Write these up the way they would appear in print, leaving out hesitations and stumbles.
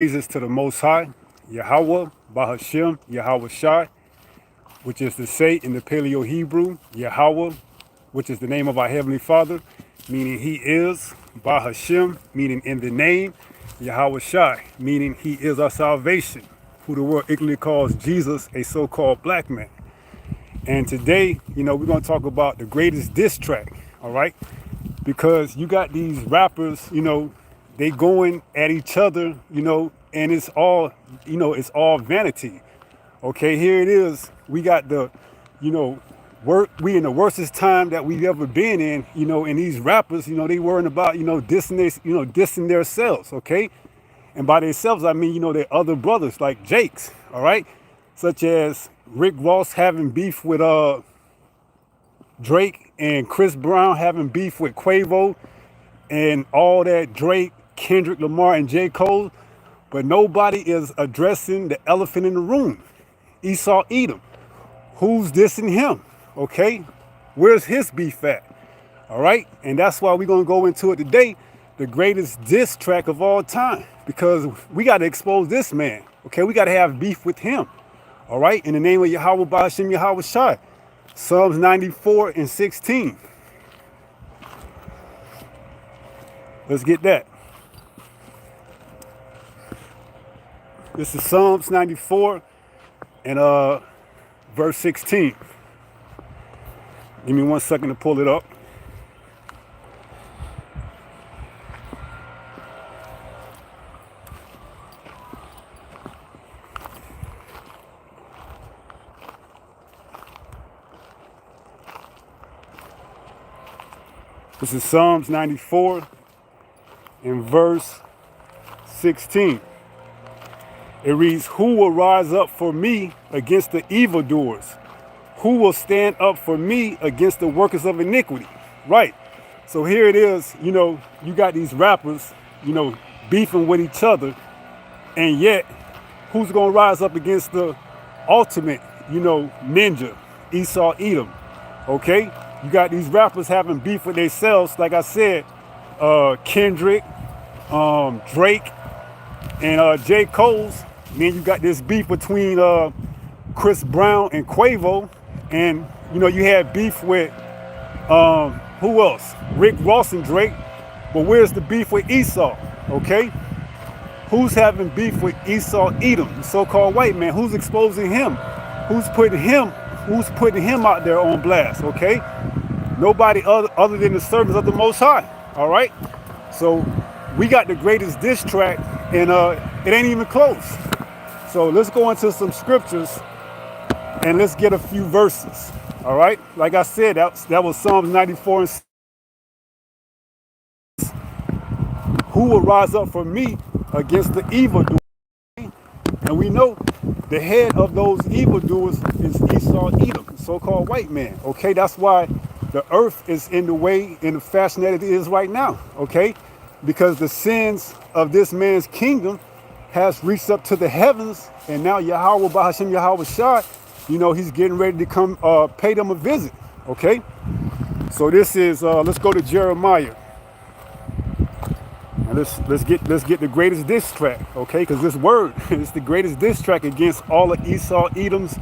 Praises to the Most High, Yahweh, Bahashem, Yahweh Shai, which is to say in the Paleo Hebrew, Yahweh, which is the name of our Heavenly Father, meaning He is, Bahashem, meaning in the name, Yahweh Shai, meaning He is our salvation, who the world ignorantly calls Jesus, a so-called black man. And today, we're going to talk about the greatest diss track, all right? Because you got these rappers, they going at each other, and it's all, it's all vanity. Okay, here it is. We got the, we in the worstest time that we've ever been in, and these rappers, they worrying about, dissing themselves, okay? And by themselves, I mean, their other brothers like Jake's, all right? Such as Rick Ross having beef with Drake and Chris Brown having beef with Quavo and all that Drake, Kendrick Lamar, and J. Cole. But nobody is addressing the elephant in the room. Esau Edom. Who's dissing him? Okay? Where's his beef at? All right? And that's why we're going to go into it today. The greatest diss track of all time. Because we got to expose this man. Okay? We got to have beef with him. All right? In the name of Yahweh, Ba'ashem, Yahweh Shai. Psalms 94 and 16. Let's get that. This is Psalms 94 and verse 16. Give me 1 second to pull it up. This is Psalms 94 and verse 16. It reads, "Who will rise up for me against the evildoers? Who will stand up for me against the workers of iniquity?" Right. So here it is, you got these rappers, beefing with each other. And yet, who's going to rise up against the ultimate, ninja, Esau Edom? Okay? You got these rappers having beef with themselves, like I said, Kendrick, Drake, and J. Cole's. And then you got this beef between Chris Brown and Quavo. And, you had beef with, who else? Rick Ross and Drake. But where's the beef with Esau? Okay? Who's having beef with Esau Edom, the so-called white man? Who's exposing him? Who's putting him out there on blast? Okay? Nobody other than the servants of the Most High. All right? So we got the greatest diss track, and it ain't even close. So let's go into some scriptures and let's get a few verses. All right? Like I said, that was Psalms 94 and 6. Who will rise up for me against the evildoers? And we know the head of those evildoers is Esau Edom, so-called white man. Okay, that's why the earth is in the fashion that it is right now. Okay, because the sins of this man's kingdom has reached up to the heavens, and now Yahweh, Bahashem, Yahweh Shai, he's getting ready to come pay them a visit. Okay, so this is let's go to Jeremiah. And let's get the greatest diss track, okay? Because this word is the greatest diss track against all of Esau Edom's,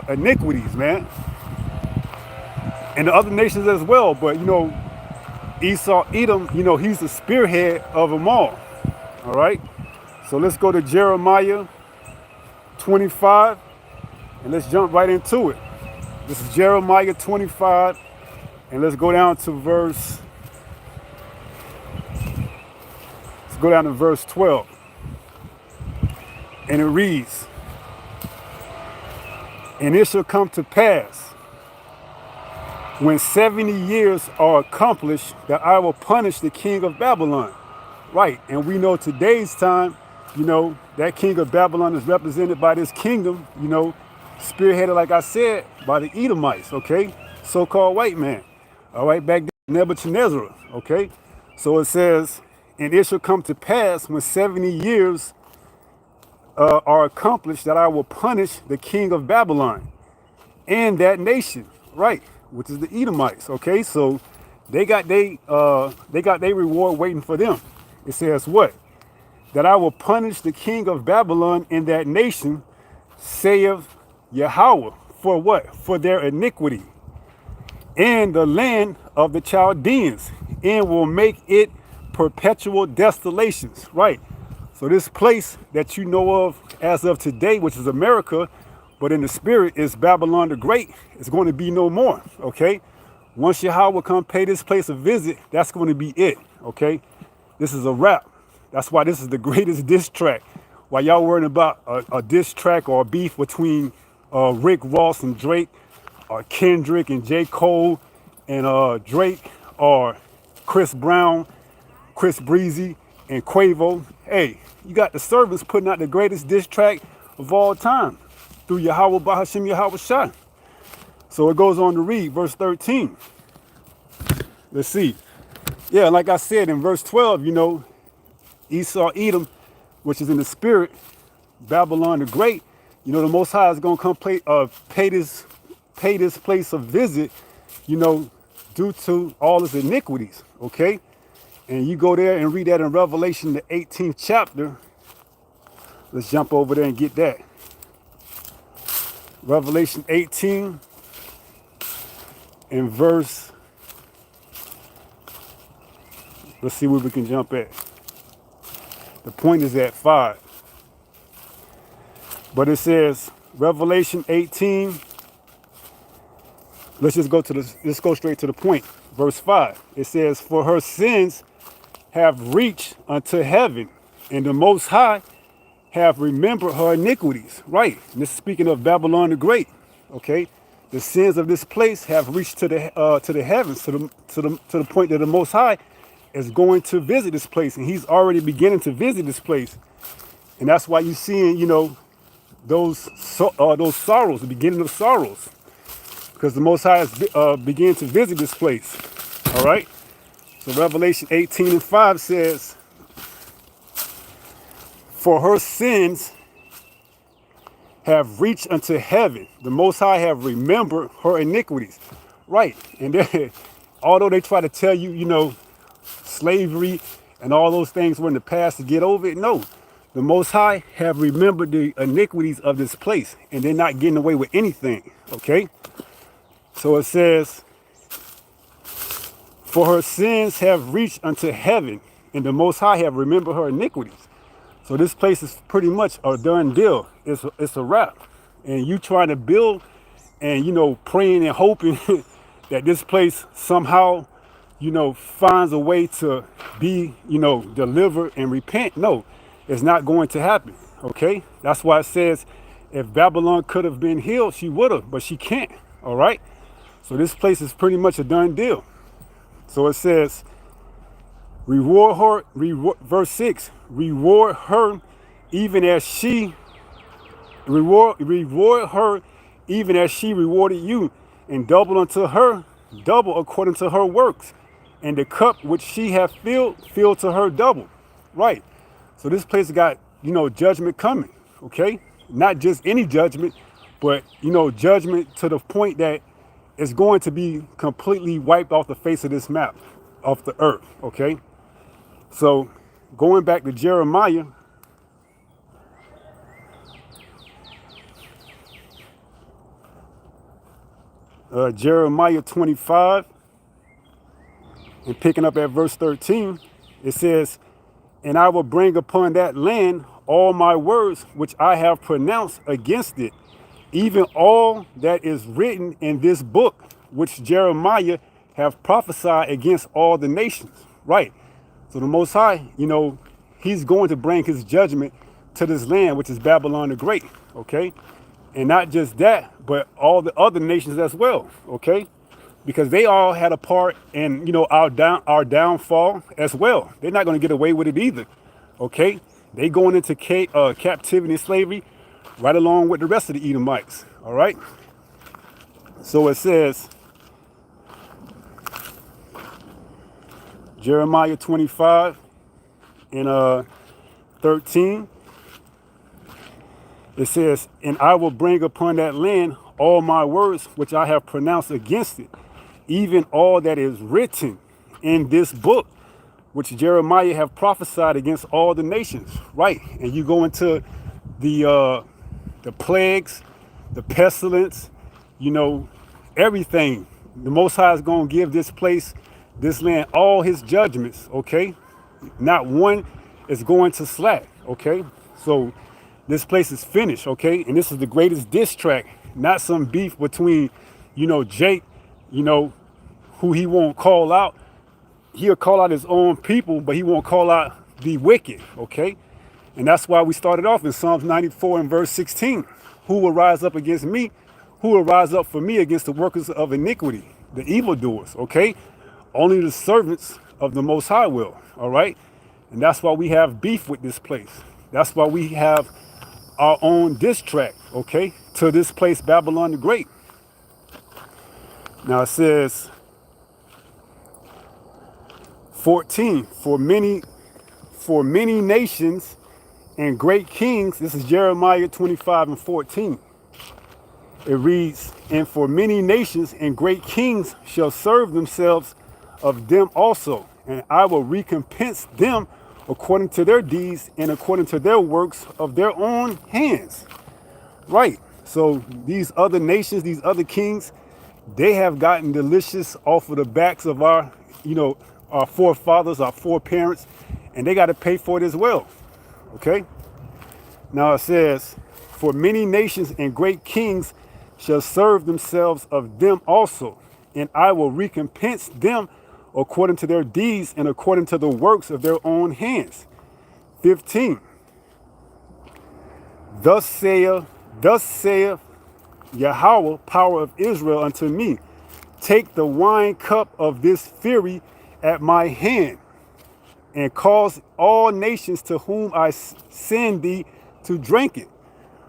iniquities, man, and the other nations as well. But Esau Edom, he's the spearhead of them all. All right. So let's go to Jeremiah 25, and let's jump right into it. This is Jeremiah 25, and let's go down to verse 12. And it reads, "And it shall come to pass, when 70 years are accomplished, that I will punish the king of Babylon." Right, and we know today's time, that king of Babylon is represented by this kingdom, spearheaded, like I said, by the Edomites, okay? So-called white man. All right, back then, Nebuchadnezzar, okay? So it says, "And it shall come to pass when 70 years are accomplished, that I will punish the king of Babylon and that nation," right, which is the Edomites. Okay, so they got their reward waiting for them. It says what? that I will punish the king of Babylon in that nation, saith Yahweh. For what? For their iniquity. And the land of the Chaldeans, and will make it perpetual desolations. Right. So this place that you know of as of today, which is America, but in the spirit is Babylon the Great, is going to be no more. Okay. Once Yahweh come pay this place a visit, that's going to be it. Okay. This is a wrap. That's why this is the greatest diss track. While y'all worrying about a diss track or a beef between Rick Ross and Drake, or Kendrick and J. Cole and Drake, or Chris Brown, Chris Breezy, and Quavo. Hey, you got the servants putting out the greatest diss track of all time through Yahweh Bahashim Yahweh Shah. So it goes on to read verse 13. Let's see. Yeah, like I said in verse 12, you know, Esau, Edom, which is in the spirit, Babylon the Great, you know, the Most High is going to come pay this place a visit, you know, due to all its iniquities, okay? And you go there and read that in Revelation, the 18th chapter. Let's jump over there and get that. Revelation 18 and verse, let's see where we can jump at. The point is at 5. But it says, Revelation 18, let's go straight to the point. Verse 5, it says, for her sins have reached unto heaven, and the Most High have remembered her iniquities. Right, and this is speaking of Babylon the Great, okay? The sins of this place have reached to the heavens, to the point that the Most High is going to visit this place, and he's already beginning to visit this place. And that's why you're seeing, you know, those sorrows, the beginning of sorrows, because the Most High is beginning to visit this place. All right. So Revelation 18 and 5 says, for her sins have reached unto heaven. The Most High have remembered her iniquities. Right. And then, although they try to tell you, you know, slavery and all those things were in the past to get over it, no. The Most High have remembered the iniquities of this place, and they're not getting away with anything, okay? So it says, for her sins have reached unto heaven, and the Most High have remembered her iniquities. So this place is pretty much a done deal. It's a wrap. And you trying to build and, you know, praying and hoping that this place somehow, you know, finds a way to be, you know, delivered and repent. No, it's not going to happen, okay? That's why it says if Babylon could have been healed, she would have, but she can't, all right? So this place is pretty much a done deal. So it says, reward her, verse 6, reward her even as she reward her even as she rewarded you, and double unto her, double according to her works, and the cup which she hath filled, fill to her double. Right. So this place got, you know, judgment coming, okay? Not just any judgment, but, you know, judgment to the point that it's going to be completely wiped off the face of this map, off the earth, okay? So going back to Jeremiah, Jeremiah 25, and picking up at verse 13, it says, and I will bring upon that land all my words which I have pronounced against it, even all that is written in this book, which Jeremiah have prophesied against all the nations. Right. So the Most High, you know, he's going to bring his judgment to this land, which is Babylon the Great. Okay. And not just that, but all the other nations as well. Okay. Because they all had a part in, you know, our downfall as well. They're not going to get away with it either. Okay. They going into captivity and slavery right along with the rest of the Edomites. All right. So it says, Jeremiah 25 and 13. It says, and I will bring upon that land all my words which I have pronounced against it, even all that is written in this book, which Jeremiah have prophesied against all the nations, right? And you go into the plagues, the pestilence, you know, everything. The Most High is going to give this place, this land, all his judgments, okay? Not one is going to slack, okay? So this place is finished, okay? And this is the greatest diss track, not some beef between, you know, Jake, you know, who he won't call out. He'll call out his own people, but he won't call out the wicked, okay? And that's why we started off in Psalms 94 and verse 16. Who will rise up against me? Who will rise up for me against the workers of iniquity, the evildoers, okay? Only the servants of the Most High will, all right? And that's why we have beef with this place. That's why we have our own diss track, okay, to this place, Babylon the Great. Now it says, 14, for many nations and great kings, this is Jeremiah 25 and 14. It reads, and for many nations and great kings shall serve themselves of them also, and I will recompense them according to their deeds and according to their works of their own hands. Right. So these other nations, these other kings, they have gotten delicious off of the backs of our, you know, our forefathers, our foreparents, and they got to pay for it as well. Okay. Now it says, for many nations and great kings shall serve themselves of them also, and I will recompense them according to their deeds and according to the works of their own hands. 15. Thus saith Yahweh, power of Israel, unto me, take the wine cup of this fury at my hand, and cause all nations to whom I send thee to drink it.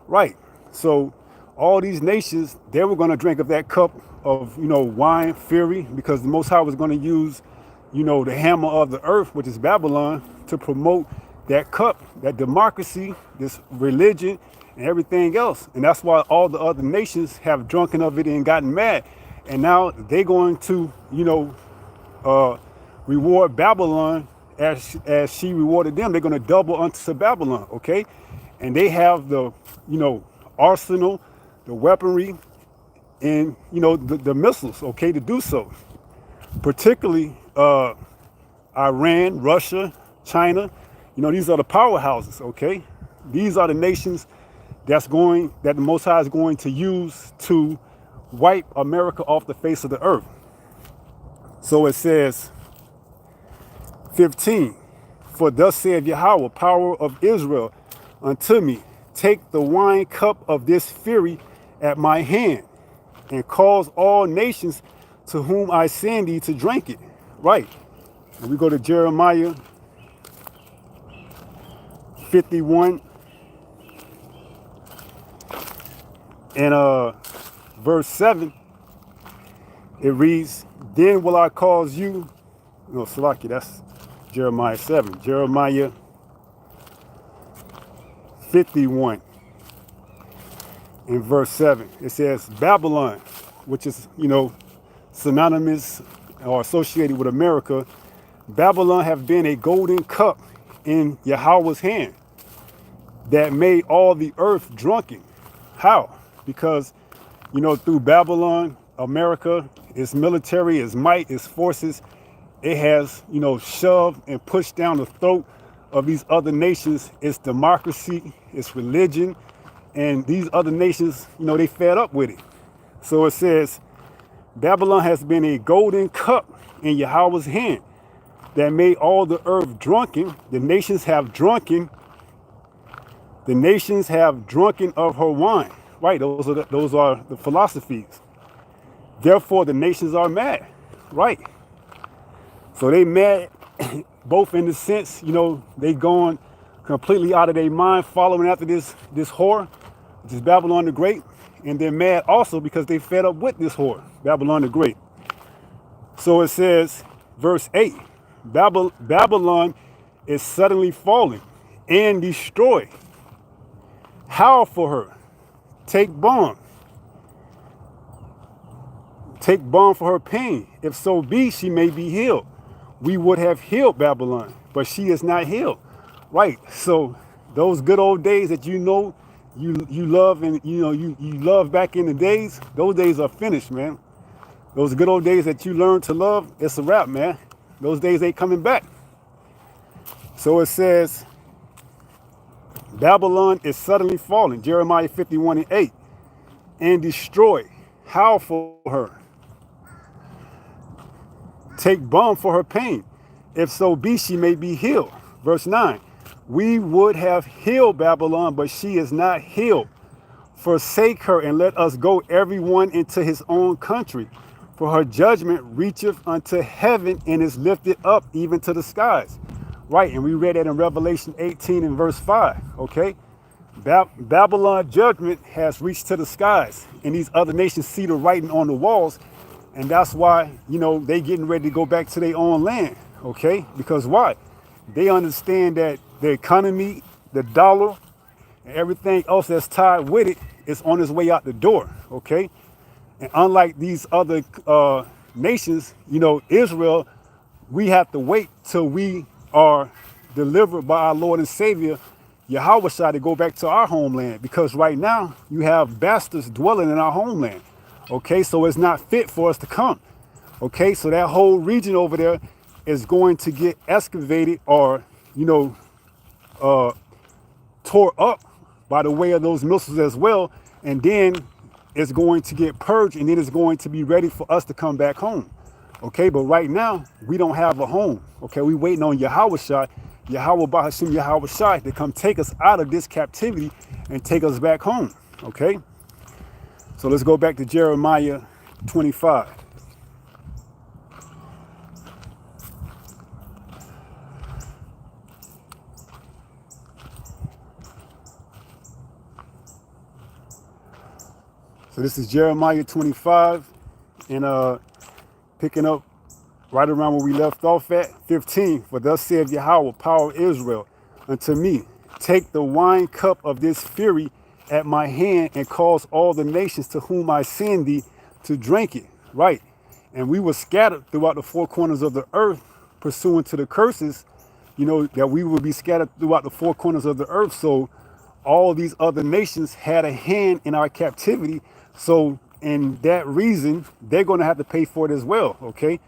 Right. So all these nations, they were going to drink of that cup of, you know, wine, fury, because the Most High was going to use, you know, the hammer of the earth, which is Babylon, to promote that cup, that democracy, this religion, and everything else. And that's why all the other nations have drunken of it and gotten mad. And now they're going to, you know, reward Babylon as she rewarded them. They're going to double unto Babylon, okay? And they have the, you know, arsenal, the weaponry, and, you know, the missiles, okay, to do so. Particularly Iran, Russia, China, you know, these are the powerhouses, okay? These are the nations that the Most High is going to use to wipe America off the face of the earth. So it says, 15, for thus saith Yahweh, power of Israel, unto me, take the wine cup of this fury at my hand, and cause all nations to whom I send thee to drink it. Right. And we go to Jeremiah 51 and verse 7. It reads, then will I cause you, no, Salaki, that's Jeremiah 7. Jeremiah 51 in verse 7. It says, Babylon, which is, you know, synonymous or associated with America, Babylon have been a golden cup in Yahweh's hand that made all the earth drunken. How? Because, you know, through Babylon, America, its military, its might, its forces, it has, you know, shoved and pushed down the throat of these other nations, its democracy, its religion, and these other nations, you know, they fed up with it. So it says, Babylon has been a golden cup in Yahweh's hand that made all the earth drunken. The nations have drunken of her wine. Right, those are the philosophies. Therefore, the nations are mad. Right. So they mad both in the sense, you know, they going completely out of their mind following after this whore, which is Babylon the Great. And they're mad also because they fed up with this whore, Babylon the Great. So it says, verse 8, Babylon is suddenly falling and destroyed. Howl for her. Take balm. Take balm for her pain. If so be, she may be healed. we would have healed Babylon, but she is not healed. Right. So those good old days that you love and you love back in the days, those days are finished, man. Those good old days that you learned to love, it's a wrap, man. Those days ain't coming back. So it says, Babylon is suddenly falling, Jeremiah 51:8, and destroyed. Howl for her. Take balm for her pain. If so be she may be healed. Verse 9, we would have healed Babylon, but she is not healed. Forsake her and let us go every one into his own country. For her judgment reacheth unto heaven and is lifted up even to the skies. Right, and we read that in Revelation 18 and verse 5, okay? Babylon judgment has reached to the skies, and these other nations see the writing on the walls, and that's why, they getting ready to go back to their own land, okay? Because why? They understand that the economy, the dollar, and everything else that's tied with it is on its way out the door, okay? And unlike these other nations, Israel, we have to wait till we are delivered by our Lord and Savior, Yahweh, to go back to our homeland. Because right now, you have bastards dwelling in our homeland. Okay, so it's not fit for us to come. Okay, so that whole region over there is going to get excavated or, tore up by the way of those missiles as well. And then it's going to get purged, and then it's going to be ready for us to come back home. Okay, but right now, we don't have a home. Okay, we waiting on Yahweh Bahashim Yahweh Shai to come take us out of this captivity and take us back home. Okay, so let's go back to Jeremiah 25. So this is Jeremiah 25, and picking up right around where we left off at, 15. For thus saith Yahweh, power of Israel, unto me, take the wine cup of this fury at my hand and cause all the nations to whom I send thee to drink it. Right. And we were scattered throughout the four corners of the earth, pursuant to the curses, that we would be scattered throughout the four corners of the earth. So all these other nations had a hand in our captivity. So in that reason, they're going to have to pay for it as well, okay?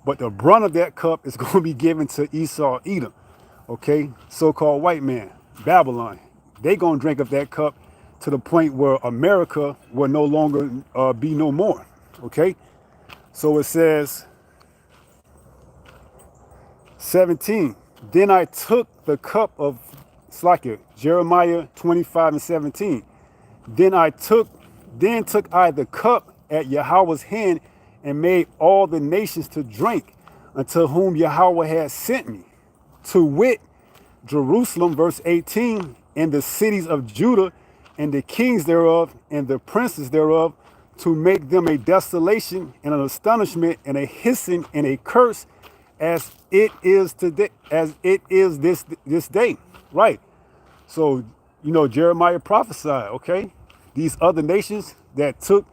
But the brunt of that cup is going to be given to Esau, Edom, okay? So-called white man, Babylon. They're going to drink of that cup to the point where America will no longer be no more, okay? So it says, 17, then I took the cup of, Jeremiah 25 and 17. Then took I the cup at Yahweh's hand and made all the nations to drink unto whom Yahweh had sent me, to wit, Jerusalem, verse 18, and the cities of Judah, and the kings thereof, and the princes thereof, to make them a desolation and an astonishment and a hissing and a curse, as it is today, as it is this day. Right. So, Jeremiah prophesied, okay? These other nations that took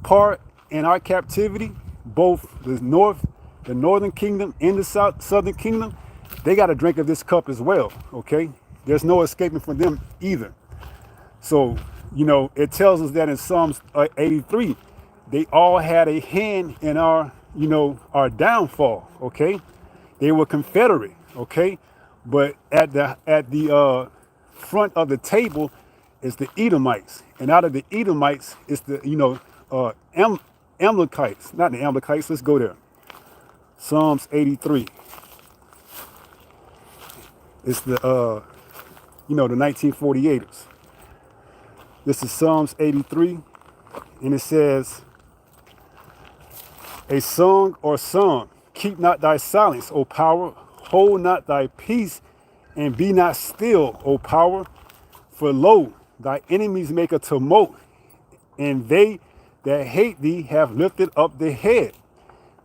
part in our captivity, both the northern kingdom and the southern kingdom, they got to drink of this cup as well, okay? There's no escaping from them either. So, it tells us that in Psalms 83, they all had a hand in our downfall, okay? They were confederate, okay? But at the front of the table is the Edomites, and out of the Edomites is the Amalekites, not the Amalekites. Let's go there. Psalms 83. It's the the 1948ers. This is Psalms 83, and it says, a song or psalm, keep not thy silence, O power, hold not thy peace, and be not still, O power. For lo, thy enemies make a tumult, and they that hate thee have lifted up their head.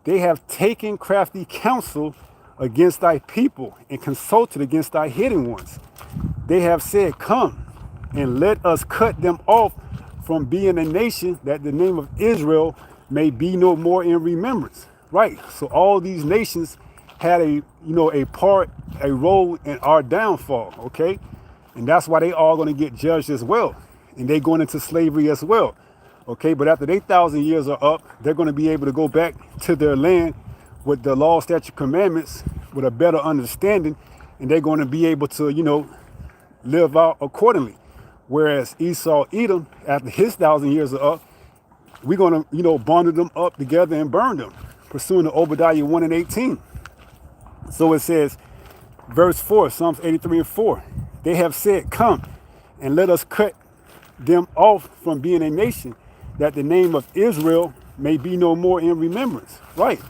They have taken crafty counsel against thy people, and consulted against thy hidden ones. They have said, come, and let us cut them off from being a nation, that the name of Israel may be no more in remembrance. Right. So all these nations had a role in our downfall, okay? And that's why they all going to get judged as well. And they going into slavery as well, okay? But after their 1,000 years are up, they're going to be able to go back to their land with the law, statute, commandments, with a better understanding, and they're going to be able to, live out accordingly. Whereas Esau, Edom, after his 1,000 years are up, we're going to, bundle them up together and burn them, pursuing the Obadiah 1 and 18. So it says, verse 4, Psalms 83 and 4, they have said, come and let us cut them off from being a nation, that the name of Israel may be no more in remembrance. Right.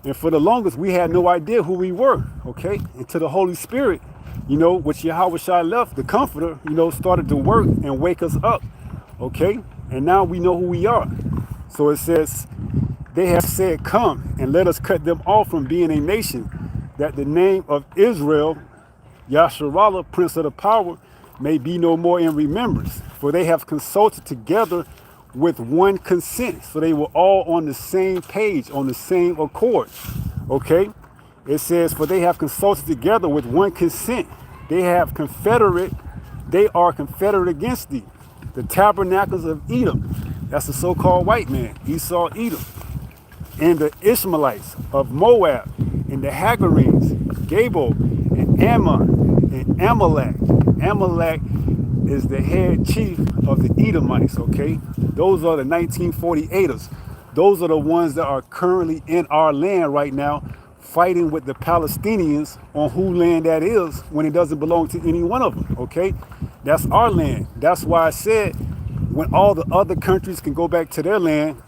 And for the longest, we had no idea who we were, okay? Until the Holy Spirit, which Yahweh Shai left, the Comforter, started to work and wake us up, okay? And now we know who we are. So it says, they have said, come and let us cut them off from being a nation, that the name of Israel, Yasharallah, Prince of the Power, may be no more in remembrance. For they have consulted together with one consent. So they were all on the same page, on the same accord. Okay? It says, for they have consulted together with one consent. They are confederate against thee. The tabernacles of Edom, that's the so-called white man, Esau, Edom. And the Ishmaelites of Moab, and the Hagarenes, Gabal, and Ammon, and Amalek. Amalek is the head chief of the Edomites, okay? Those are the 1948ers. Those are the ones that are currently in our land right now, fighting with the Palestinians on whose land that is when it doesn't belong to any one of them, okay? That's our land. That's why I said when all the other countries can go back to their land,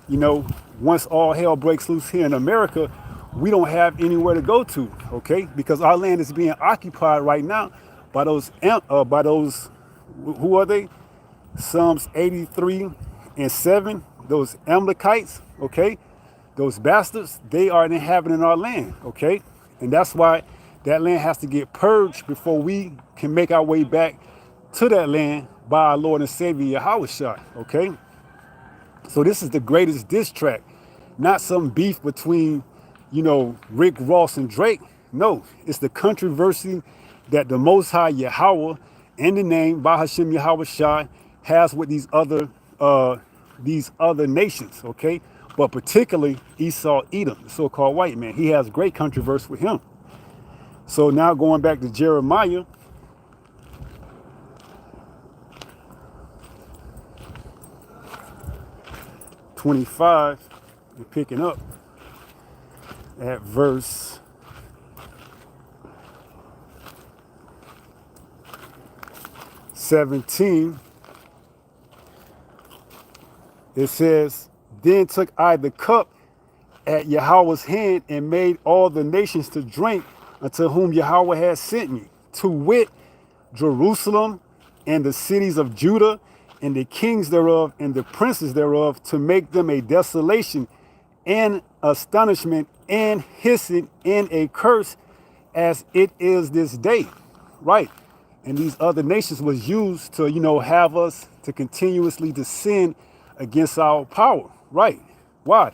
once all hell breaks loose here in America, we don't have anywhere to go to, okay? Because our land is being occupied right now by those, who are they? Psalms 83 and 7, those Amalekites, okay? Those bastards, they are inhabiting our land, okay? And that's why that land has to get purged before we can make our way back to that land by our Lord and Savior Yahweh Shai, okay? So this is the greatest diss track, not some beef between, Rick Ross and Drake. No, it's the controversy that the Most High Yahweh in the name by Hashem Yahweh Shai has with these other nations, okay? But particularly Esau, Edom, the so-called white man. He has great controversy with him. So now going back to Jeremiah, '25, and picking up at verse 17, it says, then took I the cup at Yahweh's hand and made all the nations to drink unto whom Yahweh had sent me, to wit, Jerusalem and the cities of Judah and the kings thereof and the princes thereof, to make them a desolation and astonishment and hissing and a curse as it is this day. Right. And these other nations was used to, have us to continuously descend against our power. Right. Why?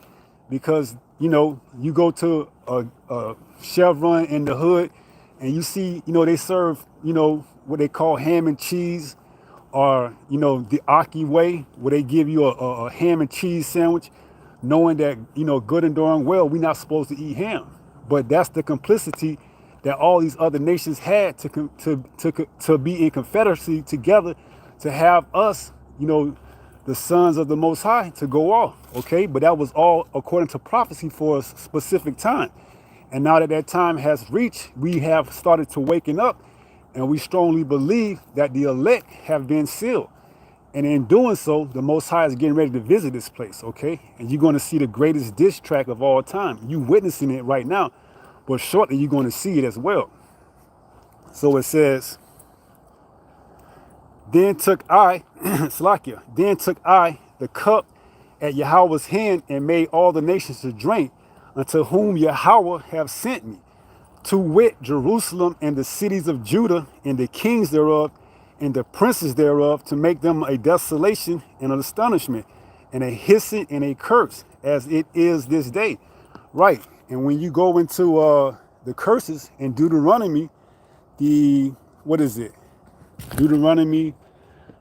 Because, you go to a Chevron in the hood and you see, they serve, what they call ham and cheese, or, the Aki way, where they give you a ham and cheese sandwich, knowing that, good and darn well, we're not supposed to eat ham. But that's the complicity that all these other nations had to be in confederacy together to have us, the sons of the Most High, to go off, okay? But that was all according to prophecy for a specific time. And now that that time has reached, we have started to waken up, and we strongly believe that the elect have been sealed. And in doing so, the Most High is getting ready to visit this place, okay? And you're going to see the greatest diss track of all time. You witnessing it right now, but shortly you're going to see it as well. So it says, then took I, Slakia, then took I the cup at Yahweh's hand and made all the nations to drink, unto whom Yahweh have sent me, to wit, Jerusalem and the cities of Judah and the kings thereof and the princes thereof, to make them a desolation and an astonishment and a hissing and a curse as it is this day. Right. And when you go into the curses in Deuteronomy, what is it? Deuteronomy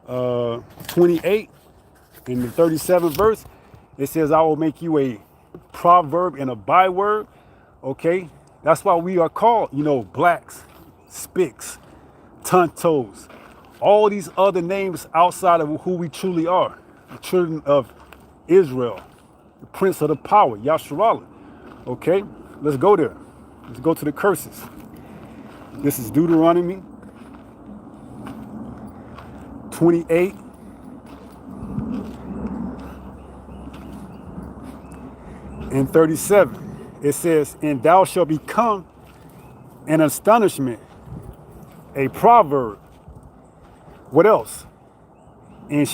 28 in the 37th verse, it says, I will make you a proverb and a byword. Okay, that's why we are called, blacks, spics, tontos, all these other names outside of who we truly are, the children of Israel, the prince of the power, Yasharallah. Okay, let's go there. Let's go to the curses. This is Deuteronomy 28 and 37. It says, and thou shalt become an astonishment, a proverb. What else? And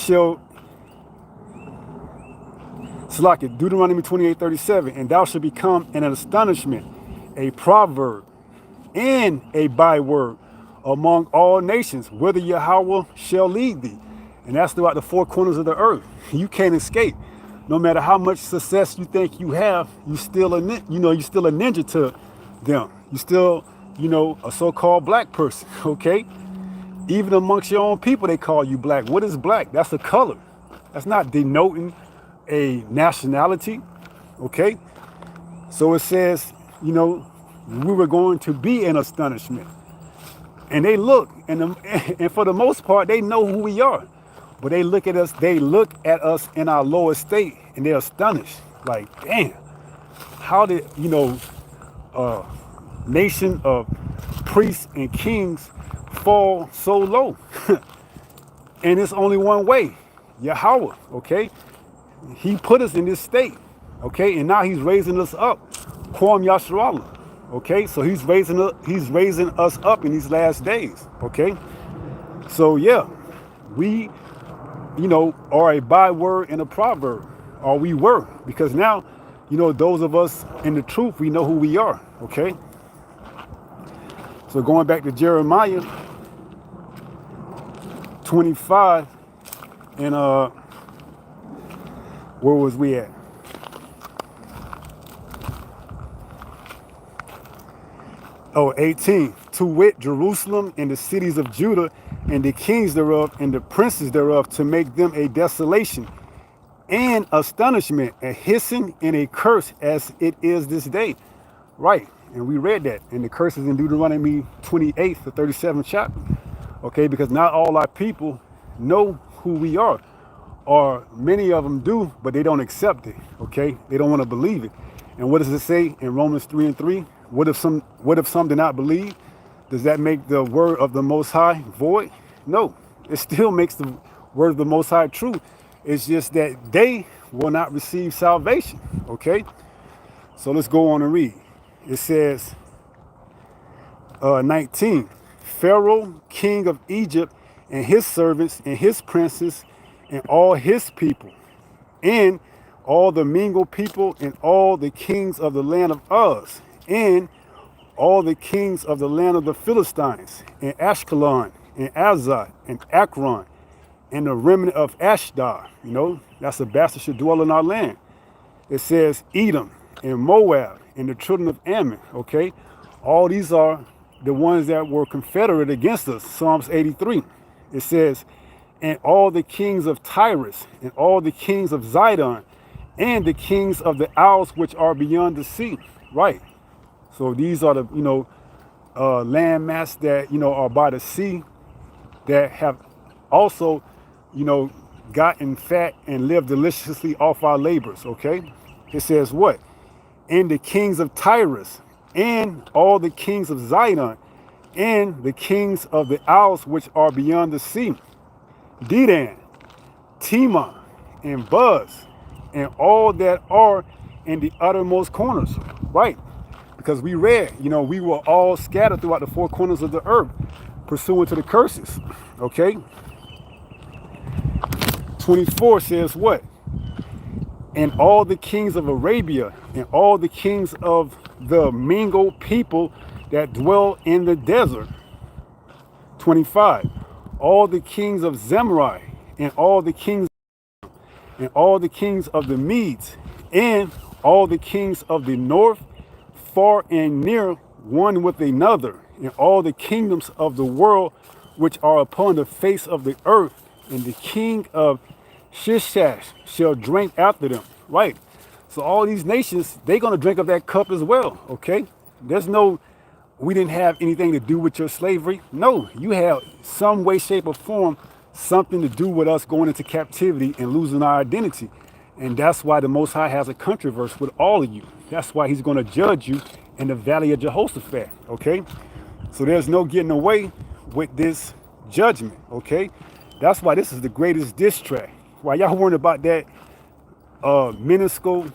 Deuteronomy 28:37, and thou shalt become an astonishment, a proverb, and a byword among all nations, whither Yahweh shall lead thee. And that's throughout the four corners of the earth. You can't escape. No matter how much success you think you have, you still a ninja to them. You still, a so-called black person, okay? Even amongst your own people, they call you black. What is black? That's a color. That's not denoting a nationality, okay? So it says, we were going to be an astonishment. And they look, and for the most part, they know who we are. But they look at us in our lower state, and they're astonished. Like, damn, how did, a nation of priests and kings fall so low? And it's only one way, Yahweh, okay? He put us in this state, okay? And now he's raising us up, Kwam Yasharallah, okay? So he's raising us up in these last days, okay? So yeah, we are a byword and a proverb, or we were, because now, those of us in the truth, we know who we are, okay? So going back to Jeremiah 25, and where was we at? Oh, 18. To wit, Jerusalem and the cities of Judah and the kings thereof and the princes thereof, to make them a desolation and astonishment, a hissing and a curse, as it is this day. Right. And we read that. And the curse is in Deuteronomy 28, the 37th chapter. Okay, because not all our people know who we are. Or many of them do, but they don't accept it. Okay, they don't want to believe it. And what does it say in Romans 3:3? What if some do not believe? Does that make the word of the Most High void? No, it still makes the word of the Most High true. It's just that they will not receive salvation. Okay, so let's go on and read. It says 19, Pharaoh, king of Egypt, and his servants and his princes and all his people, and all the mingled people, and all the kings of the land of Uz, and all the kings of the land of the Philistines, and Ashkelon, and Azaz, and Akron, and the remnant of Ashdod. That's a bastard should dwell in our land. It says Edom, and Moab, and the children of Ammon. Okay, all these are the ones that were confederate against us. Psalms 83. It says, and all the kings of Tyrus, and all the kings of Zidon, and the kings of the isles which are beyond the sea. Right. So these are the land mass that are by the sea, that have also gotten fat and lived deliciously off our labors. Okay. It says what? And the kings of Tyrus, and all the kings of Zidon, and the kings of the isles which are beyond the sea, Dedan, Tema, and Buz, and all that are in the uttermost corners. Right. Because we read, we were all scattered throughout the four corners of the earth, pursuant to the curses. Okay. 24 says what? And all the kings of Arabia, and all the kings of the mingled people that dwell in the desert. 25. All the kings of Zemrai, and all the kings of the Medes, and all the kings of the north, far and near, one with another, and all the kingdoms of the world which are upon the face of the earth, and the king of Shishash shall drink after them. Right. So all these nations, they're going to drink of that cup as well. Okay. There's no, we didn't have anything to do with your slavery. No, you have some way, shape, or form something to do with us going into captivity and losing our identity. And that's why the Most High has a controversy with all of you. That's why he's going to judge you in the valley of Jehoshaphat. Okay. So there's no getting away with this judgment. Okay. That's why this is the greatest diss track. While y'all worrying about that minuscule,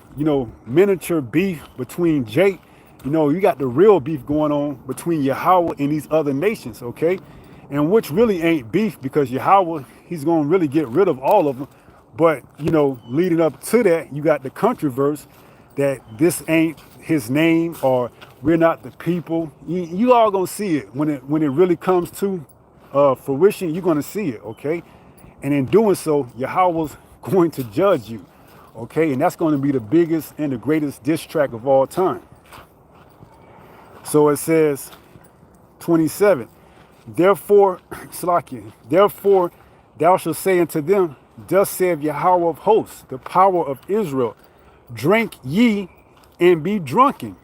miniature beef between Jake, you got the real beef going on between Yahweh and these other nations, okay? And which really ain't beef, because Yahweh, he's going to really get rid of all of them. But, leading up to that, you got the controversy that this ain't his name, or we're not the people. You all going to see it when it really comes to fruition. You're going to see it, okay? And in doing so, Yahweh's going to judge you, okay? And that's going to be the biggest and the greatest diss track of all time. So it says, 27, therefore thou shalt say unto them, thus saith Yahweh of hosts, the power of Israel, drink ye and be drunken,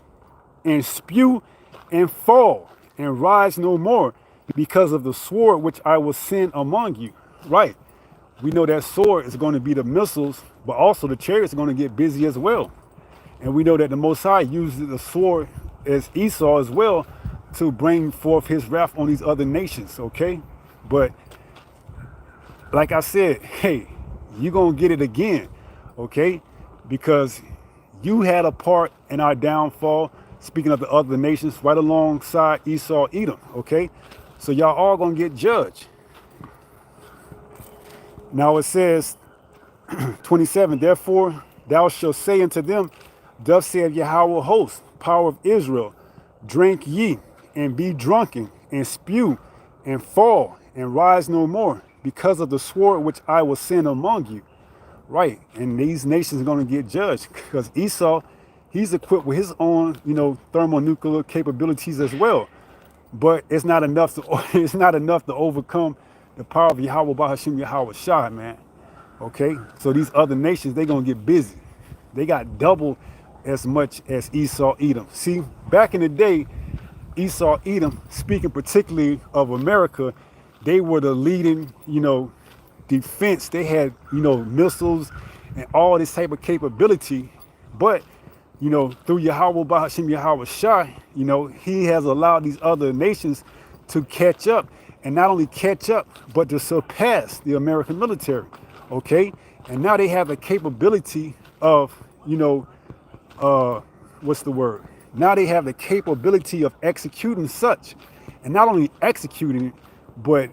and spew and fall, and rise no more, because of the sword which I will send among you. Right. We know that sword is going to be the missiles, but also the chariots are going to get busy as well. And we know that the Most High used the sword as Esau as well to bring forth his wrath on these other nations, okay? But like I said, hey, you're going to get it again, okay? Because you had a part in our downfall, speaking of the other nations, right alongside Esau, Edom, okay? So y'all all going to get judged. Now it says, 27, therefore thou shalt say unto them, thus saith Yahweh of hosts, power of Israel, drink ye and be drunken, and spew and fall and rise no more, because of the sword which I will send among you. Right. And these nations are going to get judged, because Esau, he's equipped with his own, thermonuclear capabilities as well. But it's not enough to overcome the power of Yahweh Bahashim Yahweh Shah, man. Okay. So these other nations, they're going to get busy. They got double as much as Esau, Edom. See, back in the day, Esau, Edom, speaking particularly of America, they were the leading, defense. They had, missiles and all this type of capability. But, through Yahweh Bahashim Yahweh Shah, he has allowed these other nations to catch up, and not only catch up, but to surpass the American military. Okay. And now they have the capability of, what's the word? Now they have the capability of executing such, and not only executing it, but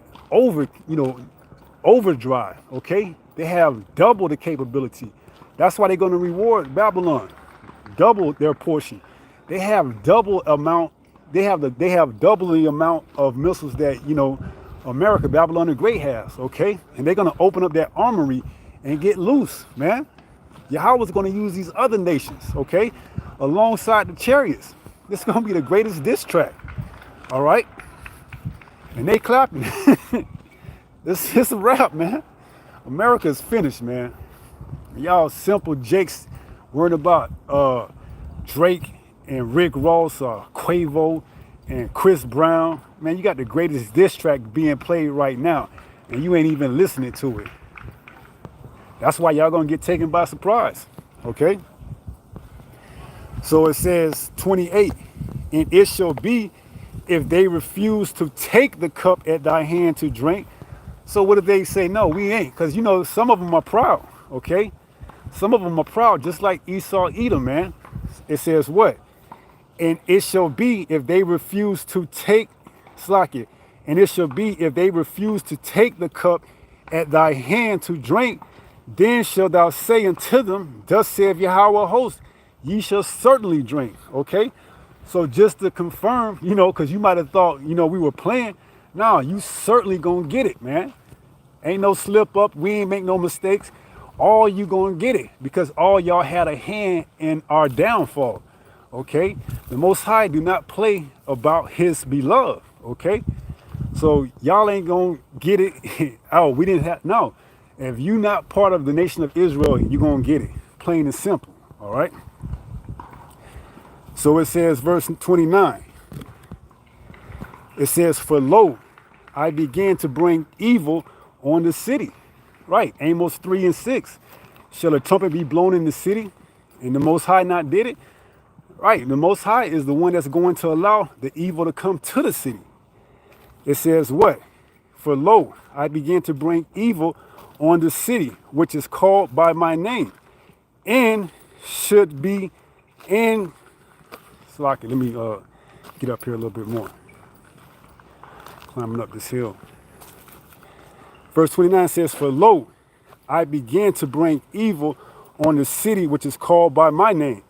overdrive. Okay. They have double the capability. That's why they're going to reward Babylon, double their portion. They have double amount. They have double the amount of missiles that, America, Babylon the Great has. Okay. And they're going to open up that armory and get loose, man. Yahweh's going to use these other nations, okay, alongside the chariots. This is going to be the greatest diss track, all right? And they clapping. This is a wrap, man. America's finished, man. Y'all simple jakes worrying about Drake and Rick Ross, Quavo and Chris Brown. Man, you got the greatest diss track being played right now, and you ain't even listening to it. That's why y'all gonna get taken by surprise, okay? So it says 28, and it shall be if they refuse to take the cup at thy hand to drink. So what if they say, no, we ain't? Because, some of them are proud, okay? Some of them are proud, just like Esau, Edom, man. It says what? And it shall be if they refuse to take, Slakia, and it shall be if they refuse to take the cup at thy hand to drink, then shalt thou say unto them, thus saith Yahweh of hosts, ye shall certainly drink. Okay? So just to confirm, because you might have thought, we were playing. No, you certainly gonna get it, man. Ain't no slip up. We ain't make no mistakes. All you gonna get it, because all y'all had a hand in our downfall. Okay? The Most High do not play about his beloved, okay? So y'all ain't gonna get it. Oh, we didn't have, no. If you not part of the nation of Israel, you're gonna get it, plain and simple, all right? So it says, verse 29, it says, for lo, I began to bring evil on the city. Right, Amos 3 and 6. Shall a trumpet be blown in the city, and the Most High not did it? Right, the Most High is the one that's going to allow the evil to come to the city. It says what? For lo, I began to bring evil on the city, which is called by my name, and should be in. Slocky, let me get up here a little bit more. Climbing up this hill. Verse 29 says, for lo, I began to bring evil on the city which is called by my name,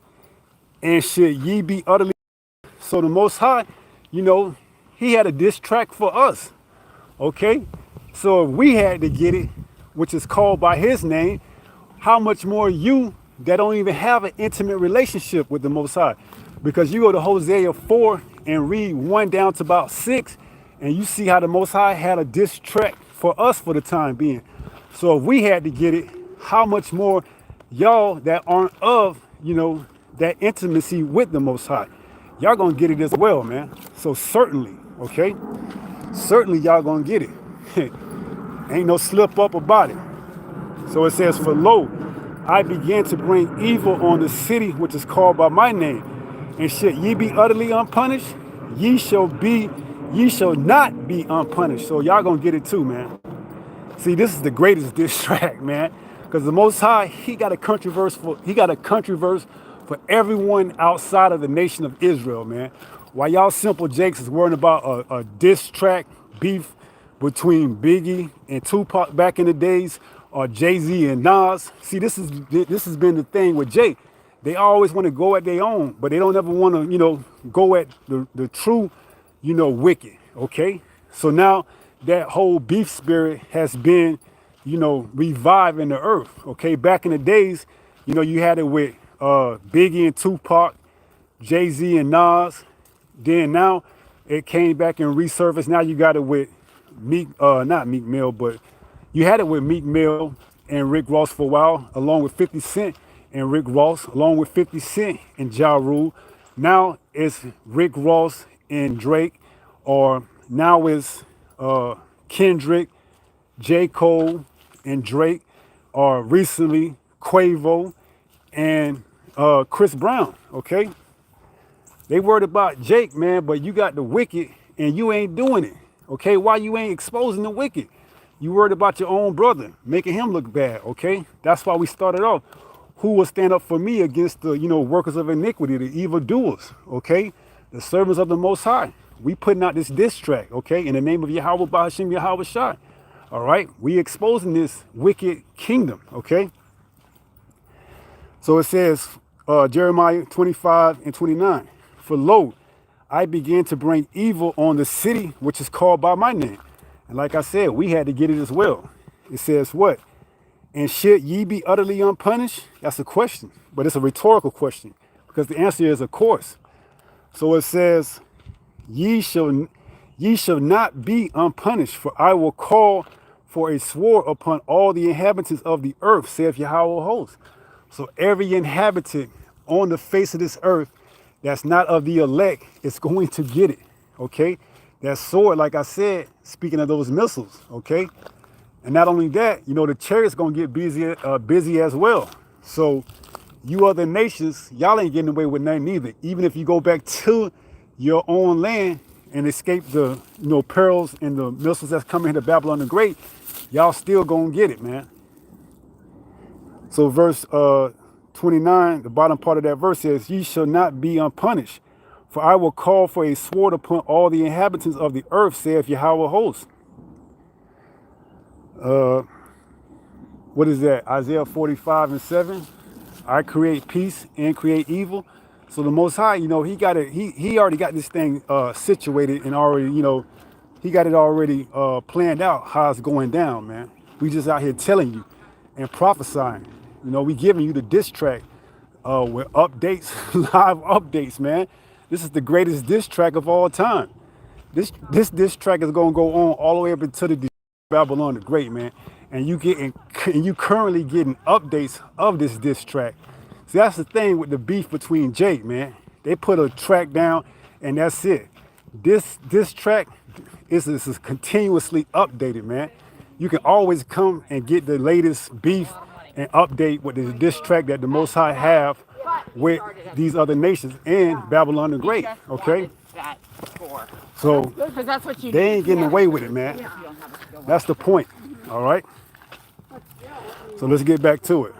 and should ye be utterly. So the Most High, you know, he had a diss track for us, okay? So if we had to get it, which is called by his name, how much more you that don't even have an intimate relationship with the Most High? Because you go to Hosea 4 and read 1 down to about 6, and you see how the Most High had a diss track for us for the time being. So if we had to get it, how much more y'all that aren't of, you know, that intimacy with the Most High, y'all gonna get it as well, man. So certainly, okay, certainly y'all gonna get it. Ain't no slip up about it. So it says, for lo, I began to bring evil on the city which is called by my name, and should ye be utterly unpunished, ye shall not be unpunished. So y'all gonna get it too, man. See, this is the greatest diss track, man, because the Most High, he got a country verse for everyone outside of the nation of Israel, man. While y'all simple jakes is worrying about a diss track beef between Biggie and Tupac back in the days, or Jay-Z and Nas. See, this has been the thing with Jay. They always want to go at their own, but they don't ever want to, you know, go at the true, you know, wicked, okay? So now that whole beef spirit has been, you know, revived in the earth, okay? Back in the days, you know, you had it with Biggie and Tupac, Jay-Z and Nas. Then now it came back and resurfaced. Now you got it with not Meek Mill, but you had it with Meek Mill and Rick Ross for a while, along with 50 Cent and Rick Ross, along with 50 Cent and Ja Rule. Now it's Rick Ross and Drake, or now it's Kendrick, J. Cole, and Drake, or recently Quavo and Chris Brown, okay? They worried about Jake, man, but you got the wicked and you ain't doing it, okay? Why you ain't exposing the wicked? You worried about your own brother, making him look bad, okay? That's why we started off. Who will stand up for me against the, you know, workers of iniquity, the evildoers, okay? The servants of the Most High. We putting out this diss track, okay? In the name of Yahweh, Bahashim, Yahweh Shai. All right? We exposing this wicked kingdom, okay? So it says, Jeremiah 25 and 29. For lo, I began to bring evil on the city which is called by my name. And like I said, we had to get it as well. It says what? And should ye be utterly unpunished? That's a question, but it's a rhetorical question because the answer is of course. So it says, ye shall not be unpunished, for I will call for a sword upon all the inhabitants of the earth, saith Yahweh of hosts. So every inhabitant on the face of this earth that's not of the elect is going to get it, okay? That sword, like I said, speaking of those missiles, okay? And not only that, you know, the chariot's going to get busy as well. So you other nations, y'all ain't getting away with nothing either. Even if you go back to your own land and escape the, you know, perils and the missiles that's coming into Babylon the Great, y'all still going to get it, man. So verse 29, the bottom part of that verse says, ye shall not be unpunished, for I will call for a sword upon all the inhabitants of the earth, saith Yahweh of hosts. What is that? Isaiah 45 and 7. I create peace and create evil. So the Most High, you know, he got it. He already got this thing situated and already, you know, he got it already planned out how it's going down, man. We just out here telling you and prophesying. You know, we giving you the diss track with updates, live updates, man. This is the greatest diss track of all time. This diss track is gonna go on all the way up into the Babylon the Great, man. And you currently getting updates of this diss track. See, that's the thing with the beef between Jake, man. They put a track down and that's it. This track is continuously updated, man. You can always come and get the latest beef and update with the diss track that the Most High have with these other nations and Babylon the Great, okay? So they ain't getting away with it, man. That's the point, all right? So let's get back to it.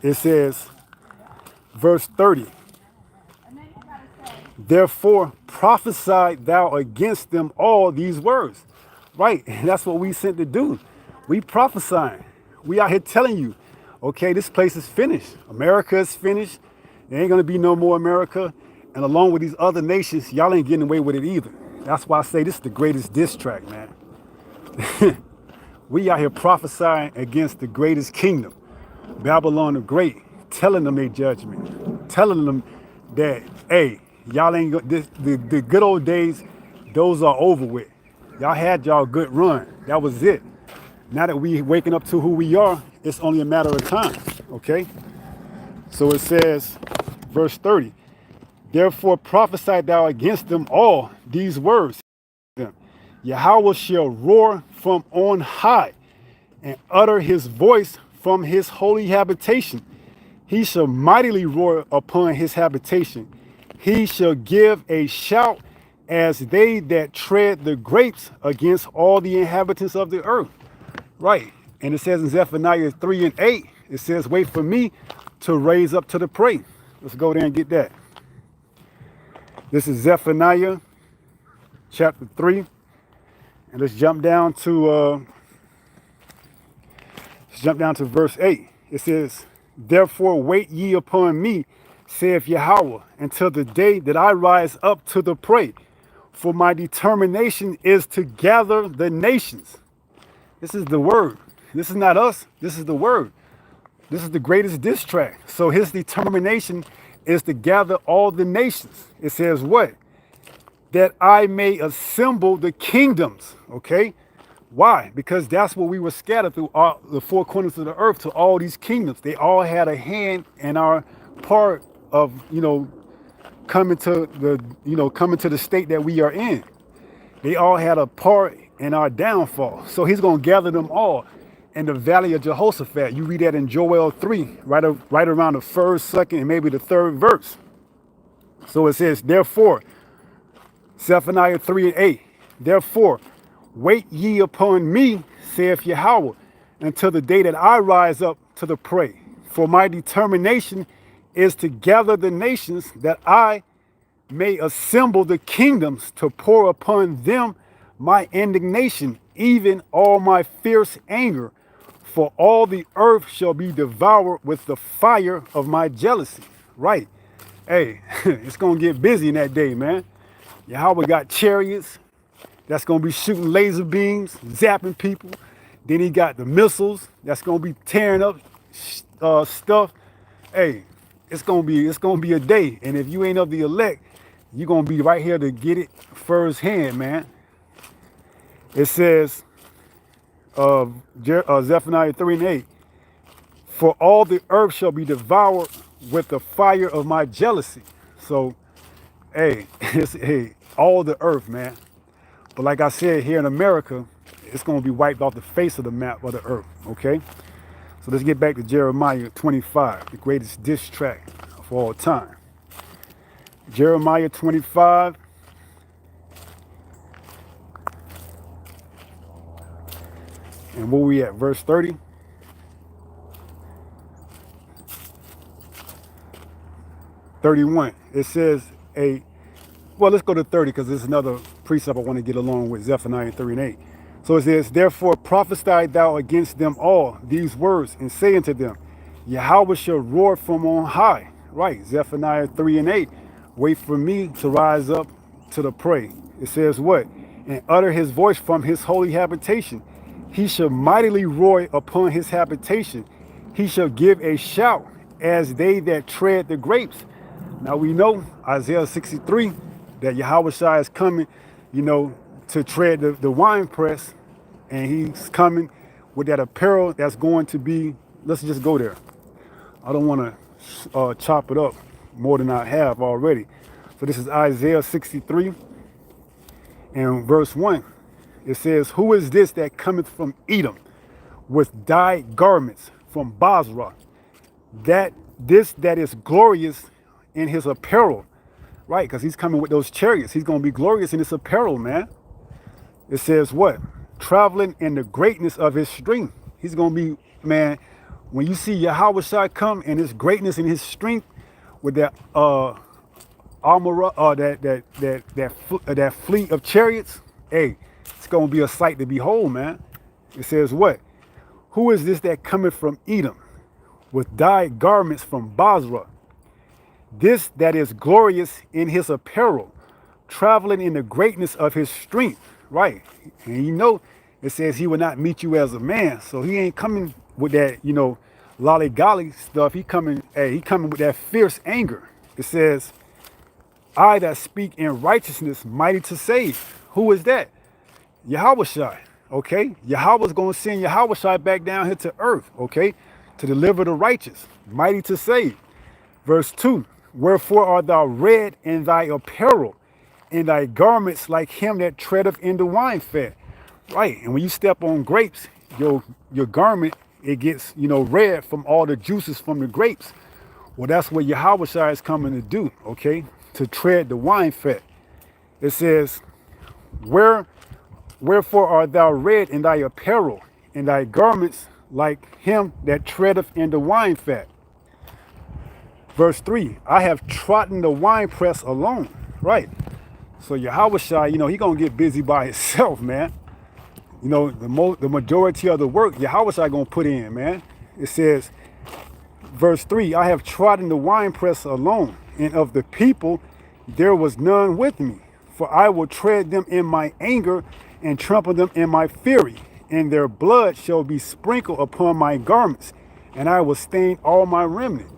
It says, verse 30, therefore prophesy thou against them all these words. Right, that's what we sent to do. We prophesying. We out here telling you, okay, this place is finished. America is finished. There ain't gonna be no more America. And along with these other nations, y'all ain't getting away with it either. That's why I say this is the greatest diss track, man. We out here prophesying against the greatest kingdom, Babylon the Great, telling them their judgment, telling them that, hey, y'all ain't the good old days, those are over with. Y'all had y'all good run. That was it. Now that we waking up to who we are, it's only a matter of time, okay? So it says, verse 30, therefore prophesy thou against them all these words. Yahweh shall roar from on high and utter his voice from his holy habitation. He shall mightily roar upon his habitation. He shall give a shout as they that tread the grapes against all the inhabitants of the earth. Right. And it says in Zephaniah 3 and 8, it says, wait for me to raise up to the prey. Let's go there and get that. This is Zephaniah chapter 3. And let's jump down to verse 8. It says, therefore wait ye upon me, saith Yahweh, until the day that I rise up to the prey. For my determination is to gather the nations. This is the word. This is not us. This is the word. This is the greatest diss track. So his determination is to gather all the nations. It says what? That I may assemble the kingdoms. Okay. Why? Because that's what we were scattered through the four corners of the earth to all these kingdoms. They all had a hand in our part of, coming to the state that we are in. They all had a part in our downfall. So he's going to gather them all in the valley of Jehoshaphat. You read that in Joel 3, right around the first, second, and maybe the third verse. So it says, therefore, Zephaniah 3 and 8, therefore, wait ye upon me, saith Yahweh, until the day that I rise up to the prey. For my determination is to gather the nations, that I may assemble the kingdoms, to pour upon them my indignation, even all my fierce anger. For all the earth shall be devoured with the fire of my jealousy. Right. Hey, it's going to get busy in that day, man. Yahweh got chariots that's going to be shooting laser beams, zapping people. Then he got the missiles that's going to be tearing up stuff. Hey, it's going to be a day. And if you ain't of the elect, you're going to be right here to get it firsthand, man. It says, Zephaniah 3 and 8, for all the earth shall be devoured with the fire of my jealousy. So, hey, all the earth, man. But like I said, here in America, it's going to be wiped off the face of the map of the earth, okay? So let's get back to Jeremiah 25, the greatest diss track of all time. Jeremiah 25. And where we at? Verse 30. It says well, let's go to 30 because there's another precept I want to get along with, Zephaniah 3 and 8. So it says, therefore prophesy thou against them all these words, and say unto them, Yahweh shall roar from on high. Right, Zephaniah 3 and 8. Wait for me to rise up to the prey. It says what? And utter his voice from his holy habitation. He shall mightily roar upon his habitation. He shall give a shout as they that tread the grapes. Now we know Isaiah 63 that Yahushua is coming, to tread the wine press, and he's coming with that apparel that's going to be. Let's just go there. I don't want to chop it up more than I have already. So this is Isaiah 63 and verse 1. It says, "Who is this that cometh from Edom with dyed garments from Basra? That is glorious in his apparel." Right, because he's coming with those chariots. He's going to be glorious in his apparel, man. It says what? Traveling in the greatness of his strength. He's going to be, man, when you see Yahweh come in his greatness and his strength with that armor, that fleet of chariots, hey, it's going to be a sight to behold, man. It says what? Who is this that cometh from Edom with dyed garments from Basra? This that is glorious in his apparel, traveling in the greatness of his strength. Right. And it says he will not meet you as a man. So he ain't coming with that, lollygolly stuff. He coming with that fierce anger. It says, I that speak in righteousness, mighty to save. Who is that? Yahushua. Okay. Yahweh's going to send Yahushua back down here to earth. Okay. To deliver the righteous, mighty to save. Verse 2. Wherefore art thou red in thy apparel, and thy garments like him that treadeth in the wine fat. Right. And when you step on grapes, your garment, it gets, red from all the juices from the grapes. Well, that's what Yahushua is coming to do, okay? To tread the wine fat. It says, wherefore art thou red in thy apparel, and thy garments like him that treadeth in the wine fat. Verse 3, I have trodden the winepress alone. Right. So Yahushua, he going to get busy by himself, man. The majority of the work Yahushua going to put in, man. It says, verse 3, I have trodden the winepress alone, and of the people there was none with me. For I will tread them in my anger and trample them in my fury, and their blood shall be sprinkled upon my garments, and I will stain all my remnant.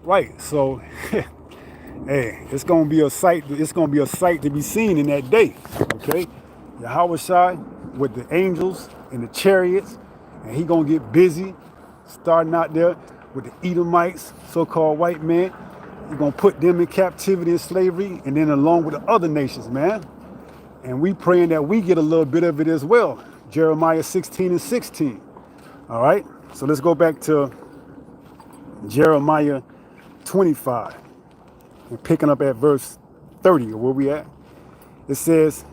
Right, so, hey, it's gonna be a sight. It's gonna be a sight to be seen in that day. Okay, Yahushua with the angels and the chariots, and he gonna get busy, starting out there with the Edomites, so-called white men. He's gonna put them in captivity and slavery, and then along with the other nations, man. And we praying that we get a little bit of it as well. Jeremiah 16 and 16. All right, so let's go back to Jeremiah 25, and picking up at verse 30, or where we at. It says,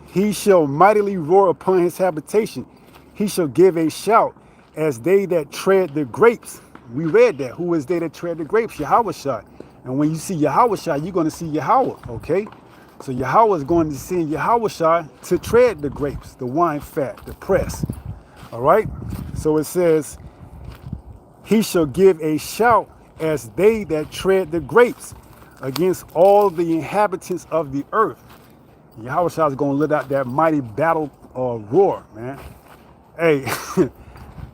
he shall mightily roar upon his habitation. He shall give a shout as they that tread the grapes. We read that. Who is they that tread the grapes? Yahushua. And when you see Yahushua, you're going to see Yahweh. Okay. So Yahweh is going to send Yahushua to tread the grapes, the wine fat, the press. All right. So it says, he shall give a shout as they that tread the grapes against all the inhabitants of the earth. Yahushua is going to let out that mighty battle roar, man. Hey,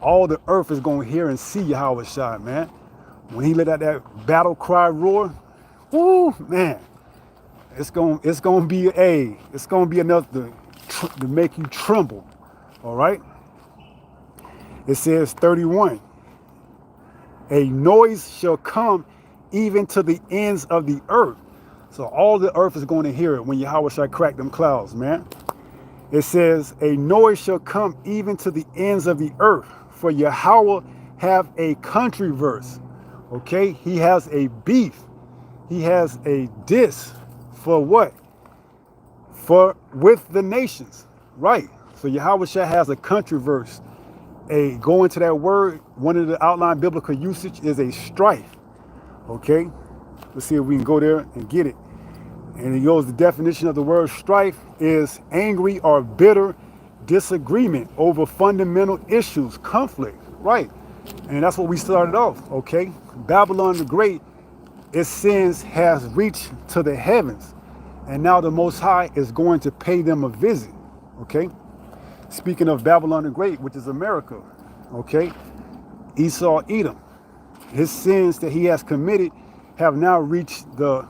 all the earth is going to hear and see Yahushua, man. When he let out that battle cry roar, whoo, man, it's going to be enough to make you tremble. All right. It says 31. A noise shall come even to the ends of the earth. So all the earth is going to hear it when Yahweh shall crack them clouds, man. It says, a noise shall come even to the ends of the earth. For Yahweh have a country verse. Okay, he has a beef. He has a diss for what? For with the nations. Right. So Yahweh shall has a country verse. Go into that word, one of the outline biblical usage is a strife. Okay, let's see if we can go there and get it. And it goes, the definition of the word strife is angry or bitter disagreement over fundamental issues, conflict. Right. And that's what we started off. Okay, Babylon the Great, its sins has reached to the heavens, and now the Most High is going to pay them a visit. Okay. Speaking of Babylon the Great, which is America, okay, Esau, Edom, his sins that he has committed have now reached the,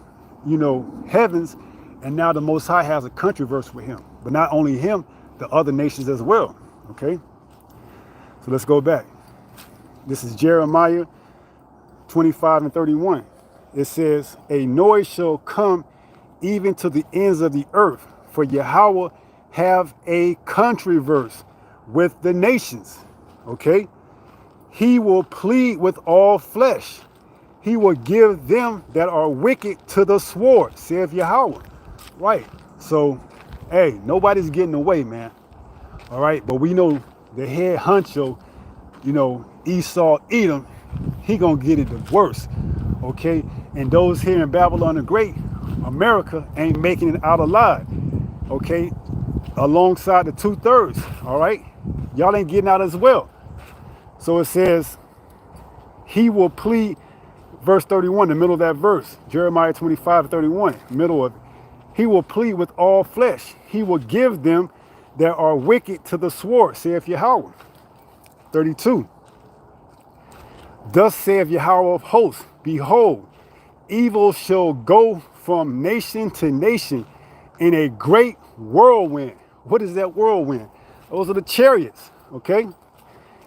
heavens, and now the Most High has a country verse with him. But not only him, the other nations as well. Okay? So let's go back. This is Jeremiah 25 and 31. It says, a noise shall come even to the ends of the earth, for Yahweh have a country verse with the nations. Okay? He will plead with all flesh. He will give them that are wicked to the sword, saith Yahweh. Right. So, hey, nobody's getting away, man. All right. But we know the head honcho, Esau, Edom, he gonna get it the worst. Okay. And those here in Babylon the Great, America ain't making it out alive. Okay. Alongside the 2/3. All right. Y'all ain't getting out as well. So it says, he will plead, verse 31, the middle of that verse, Jeremiah 25:31, middle of it. He will plead with all flesh. He will give them that are wicked to the sword, saith Yahweh. 32. Thus saith Yahweh of hosts, behold, evil shall go from nation to nation in a great whirlwind. What is that whirlwind? Those are the chariots, okay?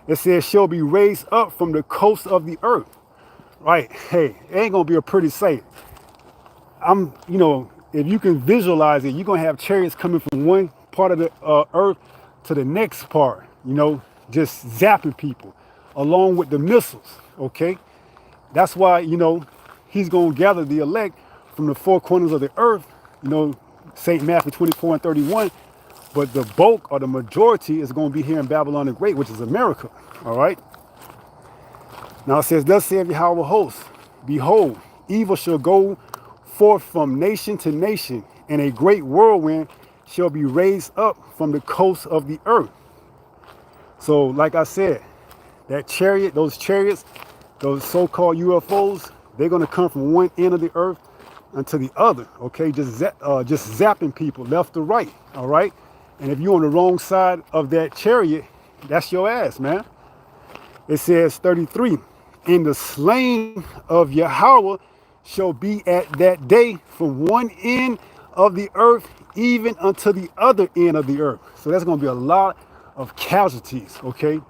It says, shall be raised up from the coast of the earth. Right? Hey, it ain't gonna be a pretty sight. If you can visualize it, you're gonna have chariots coming from one part of the earth to the next part, just zapping people along with the missiles. Okay? That's why, he's gonna gather the elect from the four corners of the earth, St. Matthew 24 and 31. But the bulk or the majority is going to be here in Babylon the Great, which is America. All right. Now it says, thus saith Yahweh of hosts, behold, evil shall go forth from nation to nation, and a great whirlwind shall be raised up from the coast of the earth. So, like I said, that chariot, those chariots, those so-called UFOs, they're going to come from one end of the earth unto the other. Okay, just zapping people left to right. All right. And if you're on the wrong side of that chariot, that's your ass, man. It says 33, and the slain of Yahweh shall be at that day from one end of the earth even unto the other end of the earth. So that's going to be a lot of casualties, okay?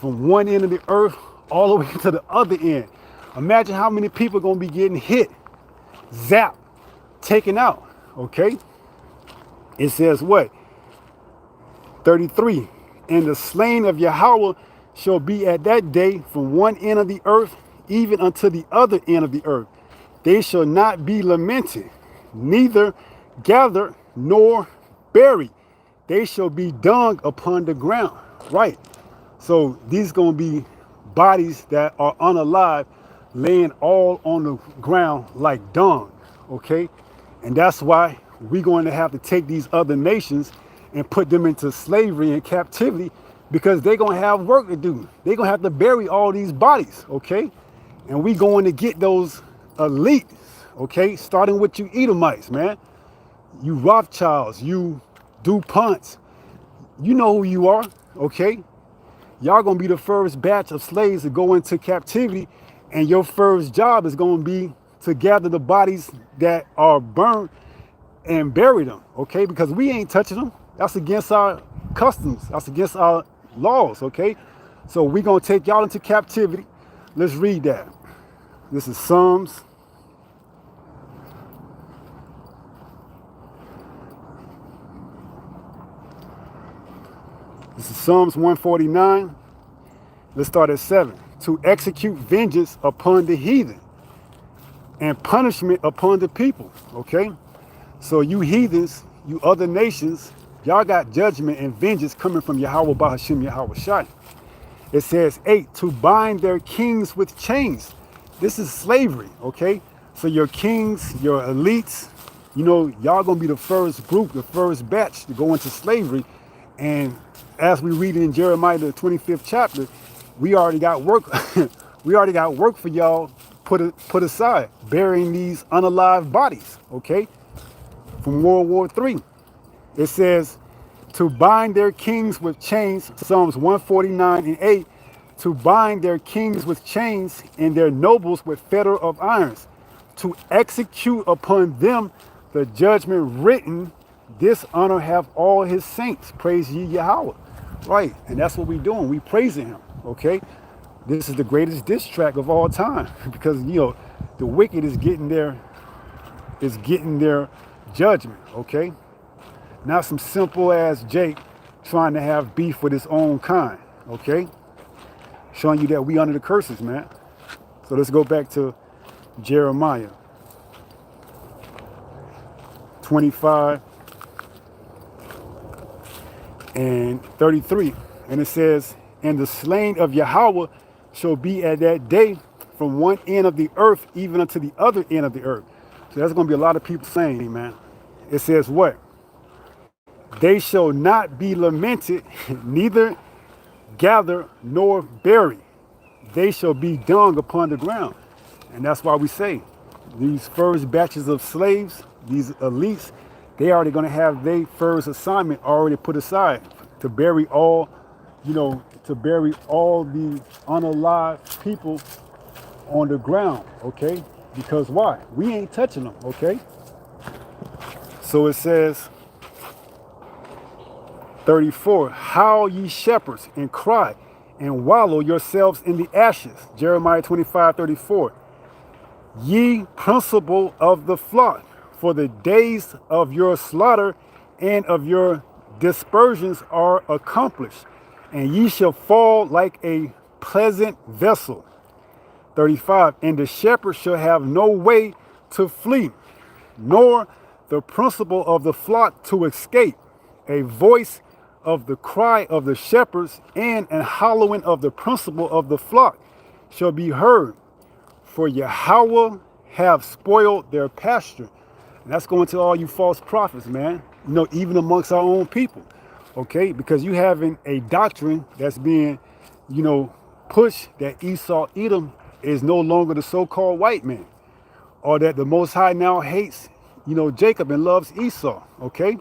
From one end of the earth all the way to the other end. Imagine how many people are going to be getting hit, zapped, taken out, okay? It says what? 33, and the slain of Yahweh shall be at that day from one end of the earth even unto the other end of the earth. They shall not be lamented, neither gathered nor buried. They shall be dung upon the ground. Right. So these going to be bodies that are unalive, laying all on the ground like dung. Okay. And that's why we're going to have to take these other nations and put them into slavery and captivity, because they're going to have work to do. They're going to have to bury all these bodies, okay? And we going to get those elites, okay? Starting with you Edomites, man. You Rothschilds, you DuPonts. You know who you are, okay? Y'all going to be the first batch of slaves to go into captivity, and your first job is going to be to gather the bodies that are burned and bury them, okay? Because we ain't touching them. That's against our customs. That's against our laws, okay? So we're going to take y'all into captivity. Let's read that. This is Psalms. This is Psalms 149. Let's start at 7. To execute vengeance upon the heathen and punishment upon the people, okay? So you heathens, you other nations, y'all got judgment and vengeance coming from Yahweh Bahashim Yahweh Shai. It says 8, to bind their kings with chains. This is slavery, okay? So your kings, your elites, y'all gonna be the first group, the first batch to go into slavery. And as we read in Jeremiah, the 25th chapter, we already got work. We already got work for y'all put aside, burying these unalive bodies, okay? From World War III. It says, to bind their kings with chains, Psalms 149 and 8, to bind their kings with chains and their nobles with fetter of irons, to execute upon them the judgment written. This honor have all his saints. Praise ye Yahweh. Right, and that's what we're doing. We praising him, okay? This is the greatest diss track of all time because, the wicked is getting their judgment, okay? Not some simple ass Jake trying to have beef with his own kind, okay? Showing you that we under the curses, man. So let's go back to Jeremiah 25 and 33. And it says, and the slain of Yahweh shall be at that day from one end of the earth even unto the other end of the earth. So there's going to be a lot of people saying, man. It says what? They shall not be lamented, neither gather nor bury. They shall be dung upon the ground. And that's why we say these first batches of slaves, these elites, they already going to have their first assignment already put aside to bury all, to bury all the unalived people on the ground, okay? Because why? We ain't touching them, okay? So it says, 34, howl ye shepherds and cry and wallow yourselves in the ashes. Jeremiah 25, 34. Ye principal of the flock, for the days of your slaughter and of your dispersions are accomplished, and ye shall fall like a pleasant vessel. 35, and the shepherd shall have no way to flee, nor the principal of the flock to escape. A voice of the cry of the shepherds and an howling of the principal of the flock shall be heard, for Yahweh have spoiled their pasture. And that's going to all you false prophets, man. Even amongst our own people, okay? Because you having a doctrine that's being, pushed that Esau, Edom is no longer the so-called white man, or that the Most High now hates, Jacob and loves Esau, okay?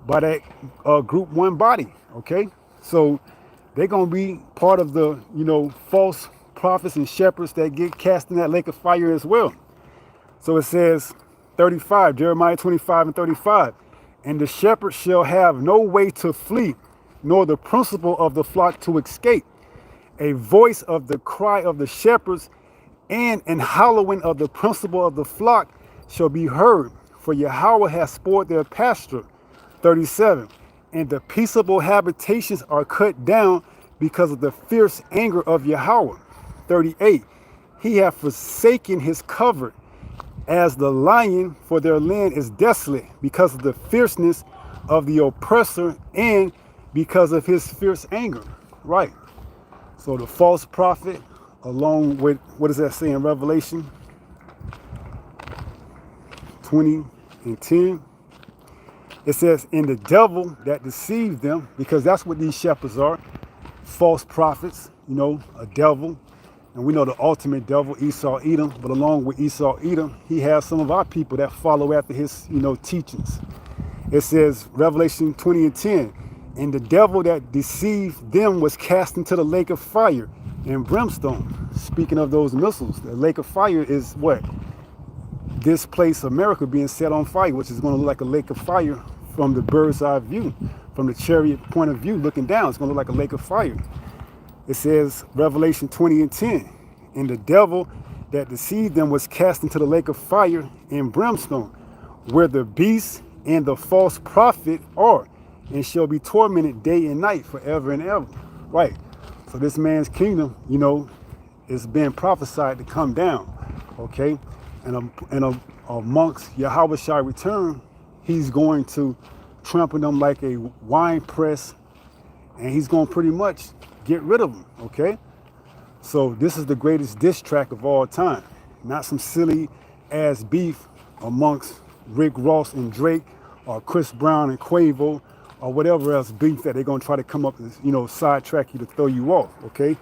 By that group one body, okay? So they're going to be part of the, false prophets and shepherds that get cast in that lake of fire as well. So it says, 35, Jeremiah 25 and 35, and the shepherd shall have no way to flee, nor the principal of the flock to escape. A voice of the cry of the shepherds and an howling of the principal of the flock shall be heard, for Yahweh has spoiled their pasture. 37, and the peaceable habitations are cut down because of the fierce anger of Yahweh. 38, he hath forsaken his covert as the lion, for their land is desolate because of the fierceness of the oppressor and because of his fierce anger. Right. So the false prophet, along with, what does that say in Revelation 20 and 10? It says, in the devil that deceived them, because that's what these shepherds are, false prophets, a devil. And we know the ultimate devil, Esau, Edom. But along with Esau, Edom, he has some of our people that follow after his, teachings. It says, Revelation 20 and 10, and the devil that deceived them was cast into the lake of fire and brimstone. Speaking of those missiles, the lake of fire is what? This place, America, being set on fire, which is going to look like a lake of fire from the bird's eye view, from the chariot point of view, looking down. It's going to look like a lake of fire. It says, Revelation 20 and 10, and the devil that deceived them was cast into the lake of fire and brimstone, where the beast and the false prophet are, and shall be tormented day and night forever and ever. Right. So this man's kingdom, is being prophesied to come down. Okay. And amongst Yahweh shall return, he's going to trample them like a wine press, and he's going to pretty much get rid of them, okay? So this is the greatest diss track of all time. Not some silly ass beef amongst Rick Ross and Drake, or Chris Brown and Quavo, or whatever else beef that they're going to try to come up and, sidetrack you to throw you off, okay?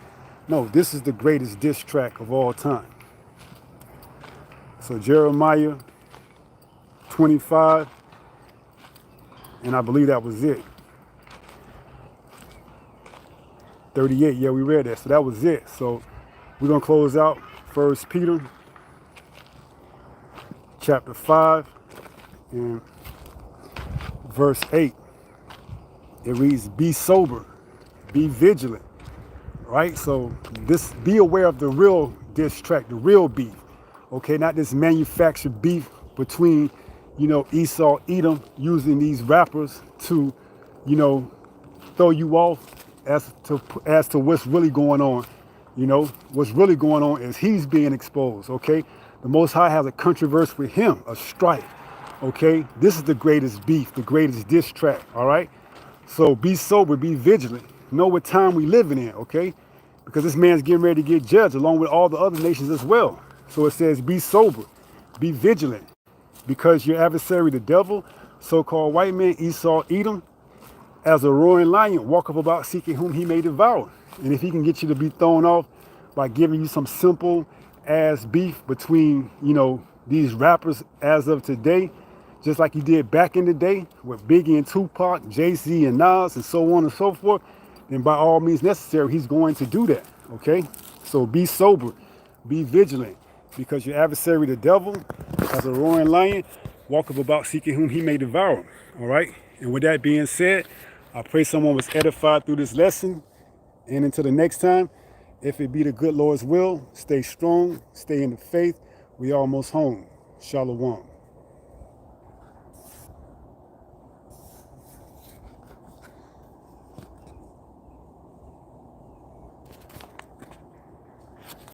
No, this is the greatest diss track of all time. So Jeremiah 25, and I believe that was it. 38. Yeah, we read that. So that was it. So we're going to close out 1 Peter chapter 5 and verse 8. It reads, be sober, be vigilant, right? So this, be aware of the real diss track, the real beef, okay? Not this manufactured beef between, Esau, Edom, using these rappers to, throw you off as to what's really going on. What's really going on is he's being exposed, okay? The Most High has a controversy with him, a strife, okay? This is the greatest beef, the greatest diss track, all right? So be sober, be vigilant. Know what time we living in, okay? Because this man's getting ready to get judged along with all the other nations as well. So it says, be sober, be vigilant. Because your adversary, the devil, so-called white man, Esau, Edom, as a roaring lion, walketh about seeking whom he may devour. And if he can get you to be thrown off by giving you some simple ass beef between, these rappers as of today, just like he did back in the day with Biggie and Tupac, Jay-Z and Nas, and so on and so forth, then by all means necessary, he's going to do that, okay? So be sober, be vigilant, because your adversary, the devil, as a roaring lion, walketh about seeking whom he may devour, all right? And with that being said, I pray someone was edified through this lesson. And until the next time, if it be the good Lord's will, stay strong, stay in the faith. We almost home. Shalom.